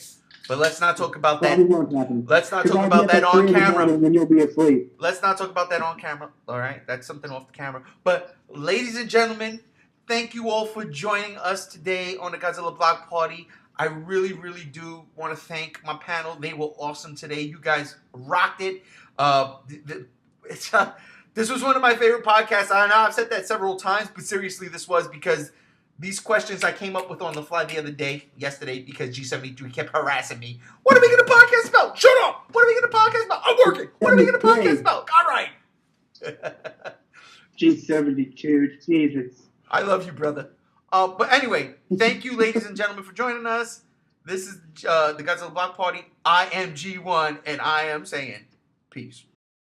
But let's not talk about that. Probably won't happen. Let's not talk about that on camera. And then you'll be asleep. Let's not talk about that on camera. All right, that's something off the camera. But ladies and gentlemen, thank you all for joining us today on the Godzilla Block Party. I really, really do want to thank my panel. They were awesome today. You guys rocked it. This was one of my favorite podcasts. I know I've said that several times, but seriously, this was because these questions I came up with on the fly yesterday, because G73 kept harassing me. What are we going to podcast about? Shut up! What are we going to podcast about? I'm working. What are we going to podcast about? All right. G72, Jesus. I love you, brother. But anyway, thank you, ladies and gentlemen, for joining us. This is the Godzilla Block Party. I am G1, and I am saying peace.